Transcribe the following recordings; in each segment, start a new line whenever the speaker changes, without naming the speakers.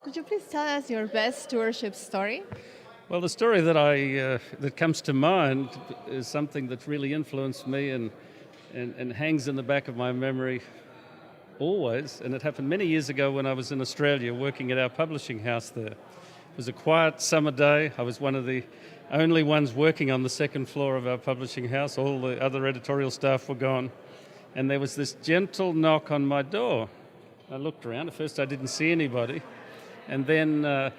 Could you please tell us your best stewardship story?
Well, the story that comes to mind is something that really influenced me and hangs in the back of my memory always. And it happened many years ago when I was in Australia working at our publishing house there. It was a quiet summer day. I was one of the only ones working on the second floor of our publishing house. All the other editorial staff were gone. And there was this gentle knock on my door. I looked around. At first I didn't see anybody. And then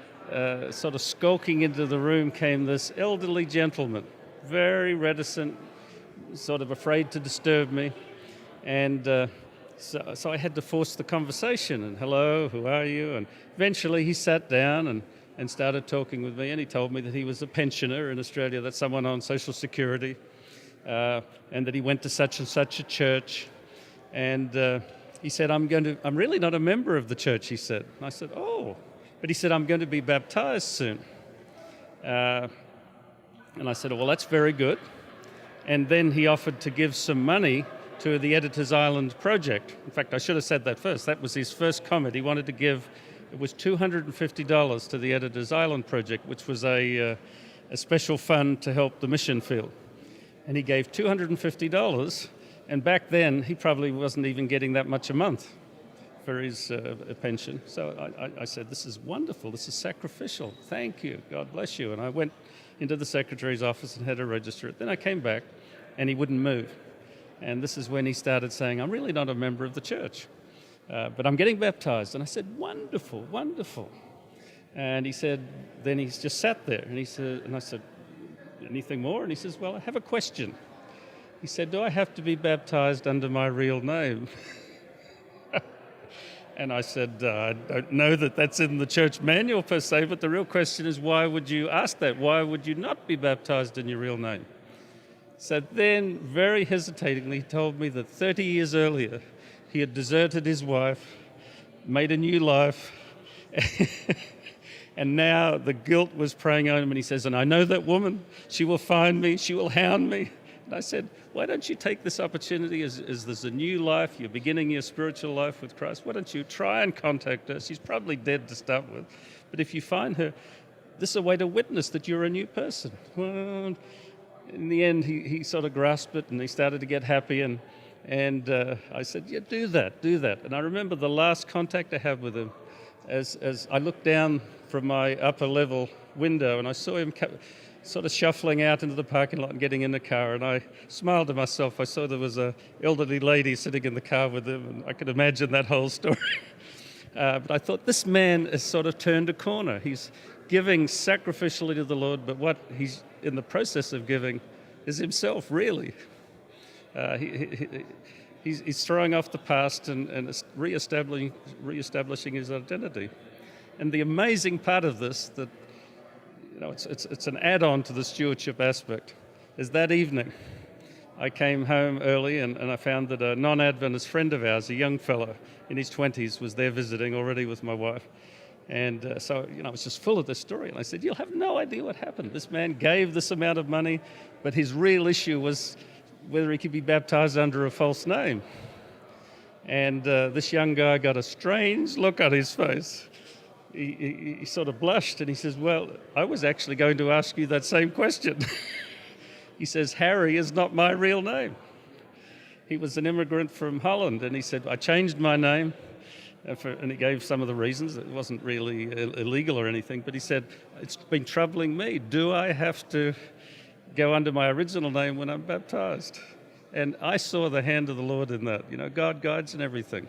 sort of skulking into the room came this elderly gentleman, very reticent, sort of afraid to disturb me. And so I had to force the conversation, and hello, who are you? And eventually he sat down and started talking with me, and he told me that he was a pensioner in Australia, that's someone on Social Security, and that he went to such and such a church. And he said, I'm really not a member of the church, he said. And I said, oh. But he said, I'm going to be baptized soon. And I said, well, that's very good. And then he offered to give some money to the Editor's Island project. In fact, I should have said that first. That was his first comment. He wanted to give, it was $250 to the Editor's Island project, which was a special fund to help the mission field. And he gave $250, and back then he probably wasn't even getting that much a month for his pension. So I said, this is wonderful, this is sacrificial, thank you, God bless you. And I went into the secretary's office and had to register it. Then I came back and he wouldn't move. And this is when he started saying, I'm really not a member of the church, but I'm getting baptized. And I said, wonderful, wonderful. And he said, then he just sat there and I said, anything more? And he says, well, I have a question. He said, do I have to be baptized under my real name? And I said, I don't know that that's in the church manual per se, but the real question is, why would you ask that? Why would you not be baptized in your real name? So then, very hesitatingly, he told me that 30 years earlier, he had deserted his wife, made a new life, and now the guilt was preying on him. And he says, and I know that woman, she will find me, she will hound me. And I said, why don't you take this opportunity as there's a new life, you're beginning your spiritual life with Christ, why don't you try and contact her? She's probably dead to start with. But if you find her, this is a way to witness that you're a new person. Well, in the end, he sort of grasped it and he started to get happy. And I said, yeah, do that. And I remember the last contact I had with him as I looked down from my upper level window and I saw him sort of shuffling out into the parking lot and getting in the car, and I smiled to myself. I saw there was an elderly lady sitting in the car with him, and I could imagine that whole story. But I thought, this man has sort of turned a corner. He's giving sacrificially to the Lord, but what he's in the process of giving is himself, really. He's throwing off the past and reestablishing his identity. And the amazing part of this, that it's an add-on to the stewardship aspect, is that evening I came home early and I found that a non-Adventist friend of ours, a young fellow in his 20s, was there visiting already with my wife. And so I was just full of this story. And I said, you'll have no idea what happened. This man gave this amount of money, but his real issue was whether he could be baptized under a false name. And this young guy got a strange look on his face. He sort of blushed and he says, well, I was actually going to ask you that same question. He says, Harry is not my real name. He was an immigrant from Holland, and he said, I changed my name, and he gave some of the reasons. It wasn't really illegal or anything, but he said, it's been troubling me. Do I have to go under my original name when I'm baptized? And I saw the hand of the Lord in that. God guides in everything.